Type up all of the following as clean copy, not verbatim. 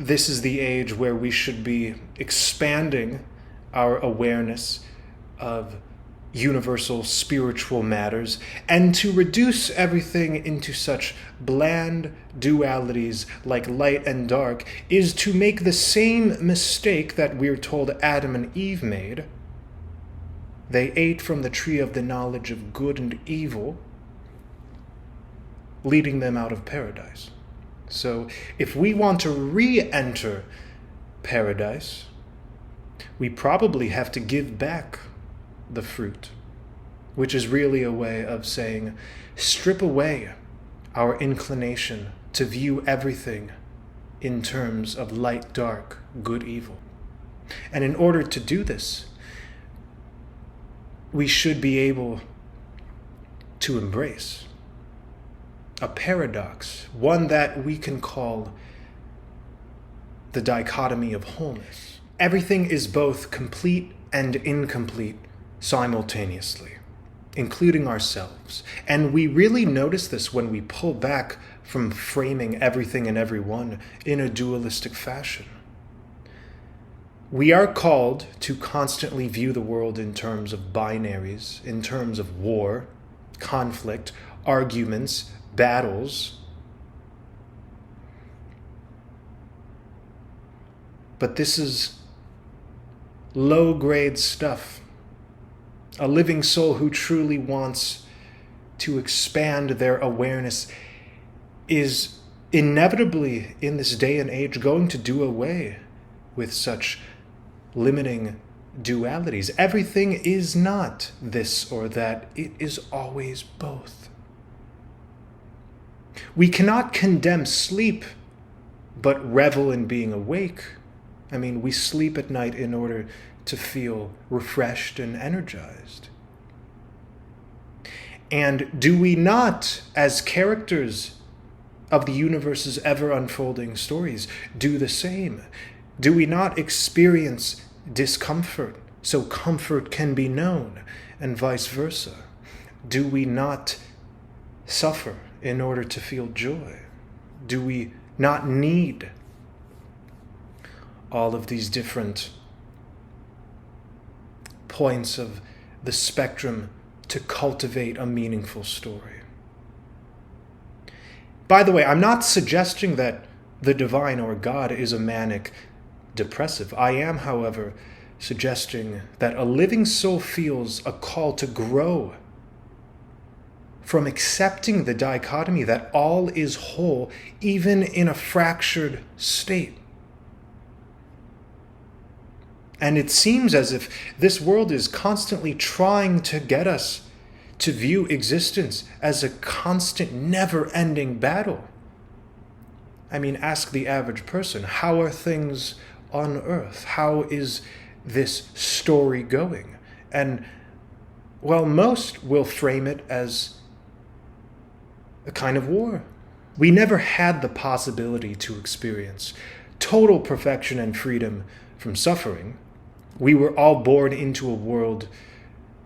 this is the age where we should be expanding our awareness of universal spiritual matters, and to reduce everything into such bland dualities like light and dark is to make the same mistake that we're told Adam and Eve made. They ate from the tree of the knowledge of good and evil, leading them out of paradise. So if we want to re-enter paradise, we probably have to give back the fruit, which is really a way of saying, strip away our inclination to view everything in terms of light, dark, good, evil. And in order to do this, we should be able to embrace a paradox, one that we can call the dichotomy of wholeness. Everything is both complete and incomplete simultaneously, including ourselves. And we really notice this when we pull back from framing everything and everyone in a dualistic fashion. We are called to constantly view the world in terms of binaries, in terms of war, conflict, arguments, battles. But this is low-grade stuff. A living soul who truly wants to expand their awareness is inevitably, in this day and age, going to do away with such limiting dualities. Everything is not this or that. It is always both. We cannot condemn sleep, but revel in being awake. I mean, we sleep at night in order to feel refreshed and energized. And do we not, as characters of the universe's ever-unfolding stories, do the same? Do we not experience discomfort so comfort can be known, and vice versa? Do we not suffer in order to feel joy? Do we not need all of these different points of the spectrum to cultivate a meaningful story? By the way, I'm not suggesting that the divine or God is a manic depressive. I am, however, suggesting that a living soul feels a call to grow from accepting the dichotomy that all is whole, even in a fractured state. And it seems as if this world is constantly trying to get us to view existence as a constant, never-ending battle. I mean, ask the average person, how are things on Earth? How is this story going? And, well, most will frame it as a kind of war. We never had the possibility to experience total perfection and freedom from suffering. We were all born into a world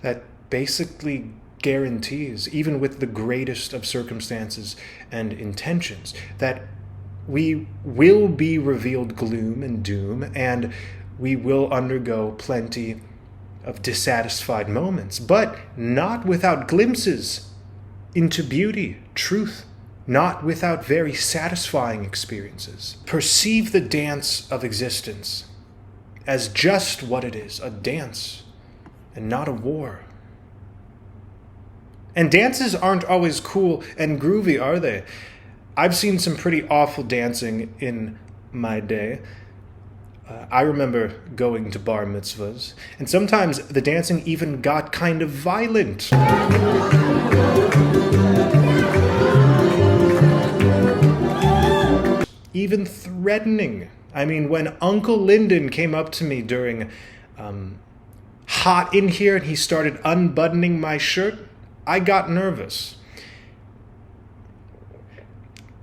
that basically guarantees, even with the greatest of circumstances and intentions, that we will be revealed gloom and doom, and we will undergo plenty of dissatisfied moments, but not without glimpses into beauty, truth, not without very satisfying experiences. Perceive the dance of existence as just what it is, a dance, and not a war. And dances aren't always cool and groovy, are they? I've seen some pretty awful dancing in my day. I remember going to bar mitzvahs, and sometimes the dancing even got kind of violent. Even threatening. I mean, when Uncle Lyndon came up to me during Hot in Here and he started unbuttoning my shirt, I got nervous.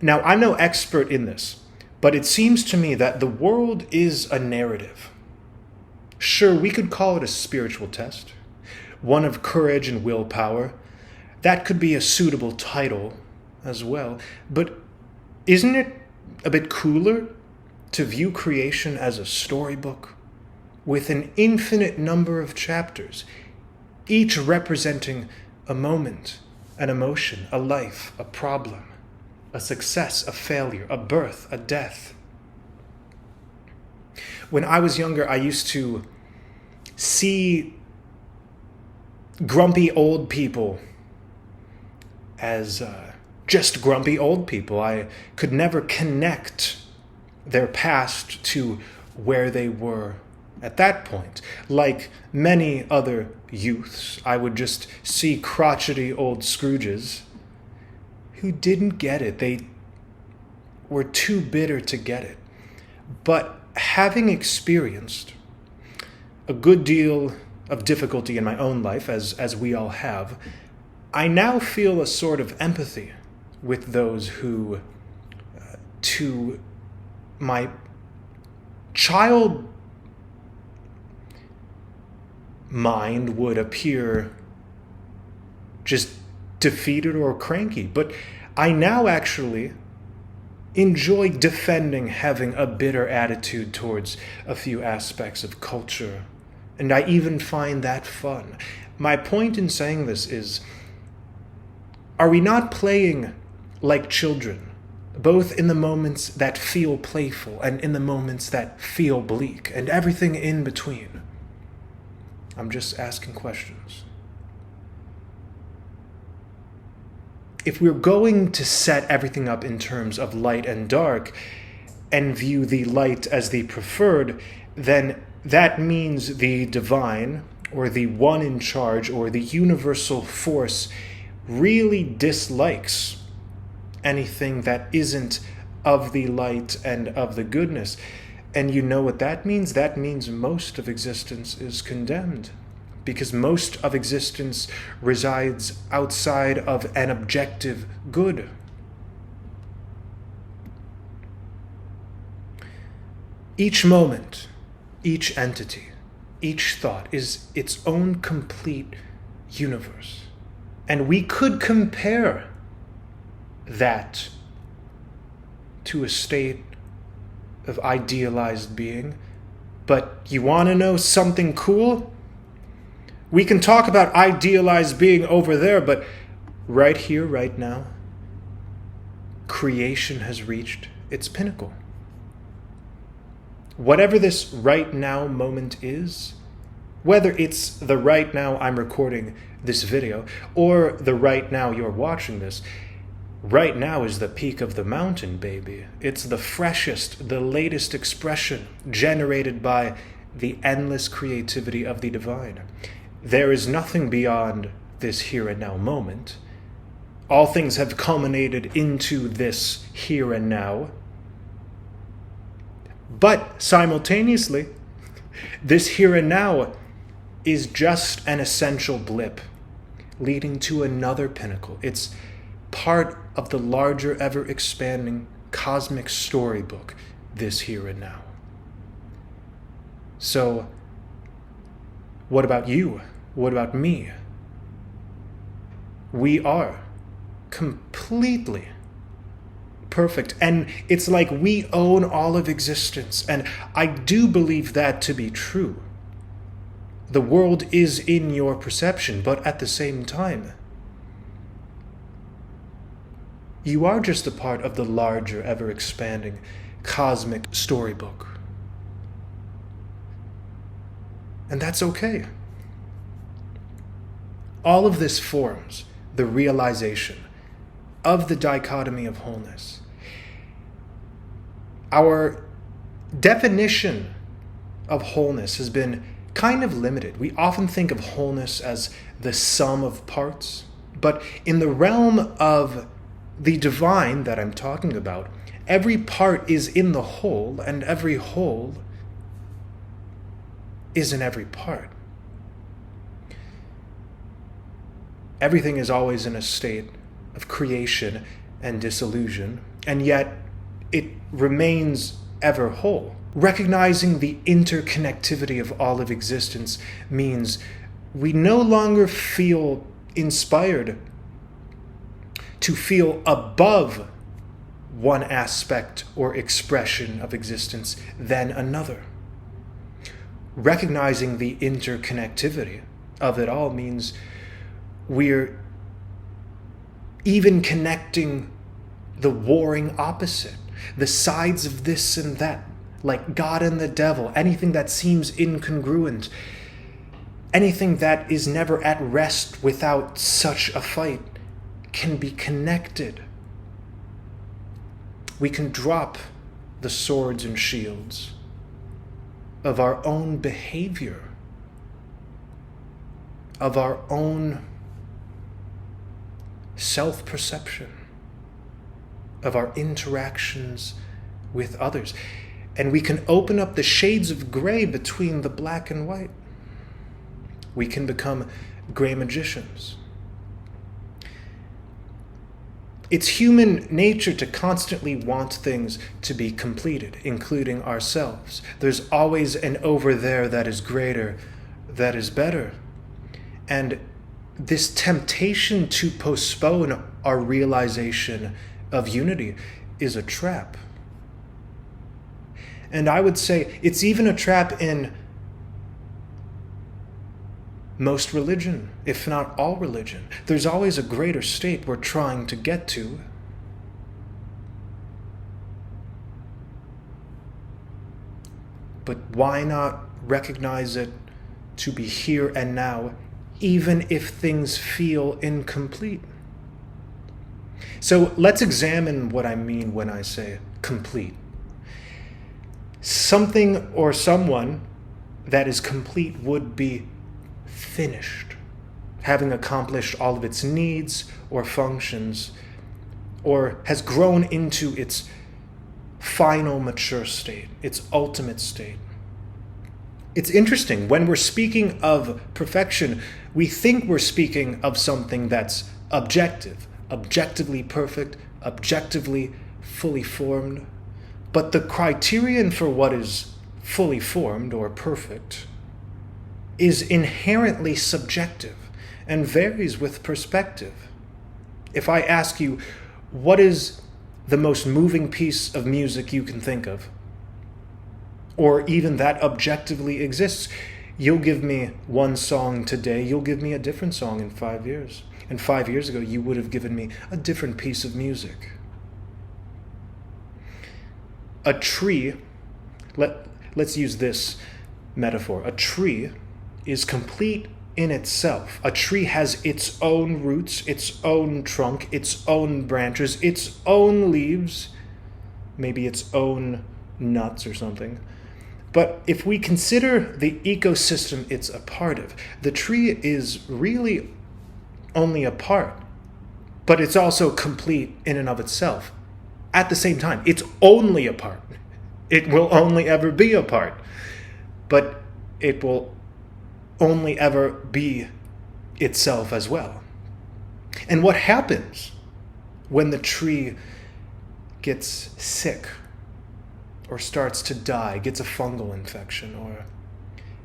Now, I'm no expert in this, but it seems to me that the world is a narrative. Sure, we could call it a spiritual test, one of courage and willpower. That could be a suitable title as well. But isn't it a bit cooler to view creation as a storybook with an infinite number of chapters, each representing a moment, an emotion, a life, a problem, a success, a failure, a birth, a death. When I was younger, I used to see grumpy old people as just grumpy old people. I could never connect their past to where they were at that point. Like many other youths, I would just see crotchety old Scrooges who didn't get it. They were too bitter to get it. But having experienced a good deal of difficulty in my own life, as we all have, I now feel a sort of empathy with those who, to my child mind, would appear just defeated or cranky. But I now actually enjoy defending having a bitter attitude towards a few aspects of culture. And I even find that fun. My point in saying this is, are we not playing like children, both in the moments that feel playful and in the moments that feel bleak, and everything in between? I'm just asking questions. If we're going to set everything up in terms of light and dark and view the light as the preferred, then that means the divine, or the one in charge, or the universal force really dislikes anything that isn't of the light and of the goodness. And you know what that means? That means most of existence is condemned, because most of existence resides outside of an objective good. Each moment, each entity, each thought is its own complete universe. And we could compare that to a state of idealized being. But you want to know something cool? We can talk about idealized being over there, but right here, right now, creation has reached its pinnacle. Whatever this right now moment is, whether it's the right now I'm recording this video, or the right now you're watching this, right now is the peak of the mountain, baby. It's the freshest, the latest expression generated by the endless creativity of the divine. There is nothing beyond this here and now moment. All things have culminated into this here and now. But simultaneously, this here and now is just an essential blip leading to another pinnacle. It's part of the larger, ever-expanding cosmic storybook, this here and now. So, what about you? What about me? We are completely perfect, and it's like we own all of existence, and I do believe that to be true. The world is in your perception, but at the same time, you are just a part of the larger, ever-expanding cosmic storybook. And that's okay. All of this forms the realization of the dichotomy of wholeness. Our definition of wholeness has been kind of limited. We often think of wholeness as the sum of parts, but in the realm of the divine that I'm talking about, every part is in the whole, and every whole is in every part. Everything is always in a state of creation and dissolution, and yet it remains ever whole. Recognizing the interconnectivity of all of existence means we no longer feel inspired to feel above one aspect or expression of existence than another. Recognizing the interconnectivity of it all means we're even connecting the warring opposite, the sides of this and that, like God and the devil, anything that seems incongruent, anything that is never at rest without such a fight can be connected. We can drop the swords and shields of our own behavior, of our own self-perception, of our interactions with others. And we can open up the shades of gray between the black and white. We can become gray magicians. It's human nature to constantly want things to be completed, including ourselves. There's always an over there that is greater, that is better. And this temptation to postpone our realization of unity is a trap. And I would say it's even a trap in most religion, if not all religion. There's always a greater state we're trying to get to. But why not recognize it to be here and now, even if things feel incomplete? So let's examine what I mean when I say complete. Something or someone that is complete would be finished, having accomplished all of its needs or functions, or has grown into its final mature state, its ultimate state. It's interesting, when we're speaking of perfection, we think we're speaking of something that's objective, objectively perfect, objectively fully formed. But the criterion for what is fully formed or perfect is inherently subjective and varies with perspective. If I ask you, what is the most moving piece of music you can think of, or even that objectively exists, you'll give me one song today, you'll give me a different song in 5 years. And 5 years ago, you would have given me a different piece of music. A tree, let's use this metaphor. A tree is complete in itself. A tree has its own roots, its own trunk, its own branches, its own leaves, maybe its own nuts or something. But if we consider the ecosystem it's a part of, the tree is really only a part, but it's also complete in and of itself. At the same time, it's only a part. It will only ever be a part, but it will only ever be itself as well. And what happens when the tree gets sick or starts to die, gets a fungal infection, or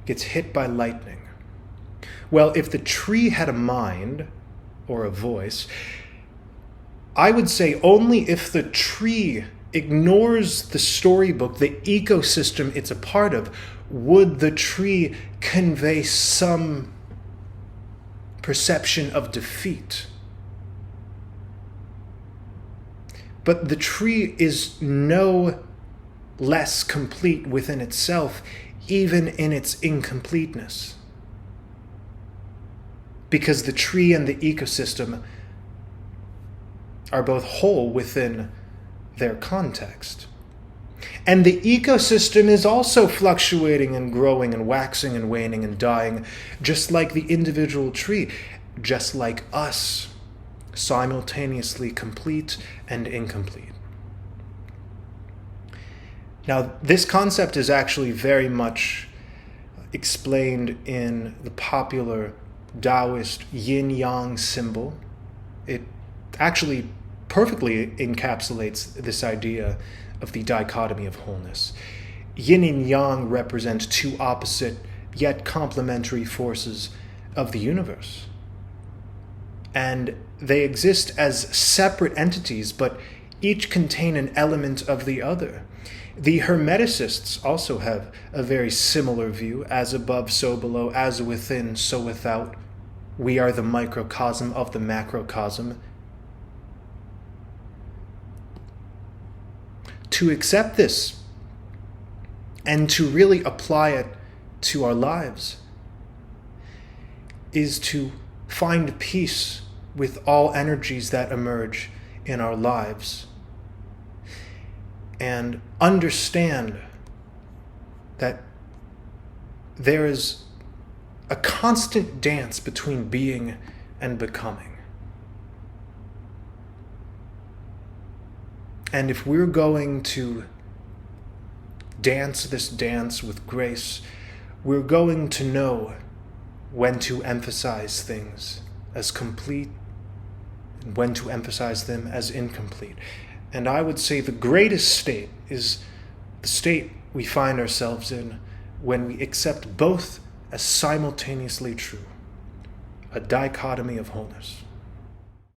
gets hit by lightning? Well, if the tree had a mind or a voice, I would say only if the tree ignores the storybook, the ecosystem it's a part of, would the tree convey some perception of defeat. But the tree is no less complete within itself, even in its incompleteness. Because the tree and the ecosystem are both whole within their context. And the ecosystem is also fluctuating and growing and waxing and waning and dying, just like the individual tree, just like us, simultaneously complete and incomplete. Now, this concept is actually very much explained in the popular Taoist yin-yang symbol. It actually perfectly encapsulates this idea of the dichotomy of wholeness. Yin and yang represent two opposite yet complementary forces of the universe. And they exist as separate entities, but Each contain an element of the other. The Hermeticists also have a very similar view: as above, so below, as within, so without. We are the microcosm of the macrocosm. To accept this and to really apply it to our lives is to find peace with all energies that emerge in our lives, and understand that there is a constant dance between being and becoming. And if we're going to dance this dance with grace, we're going to know when to emphasize things as complete and when to emphasize them as incomplete. And I would say the greatest state is the state we find ourselves in when we accept both as simultaneously true. A dichotomy of wholeness.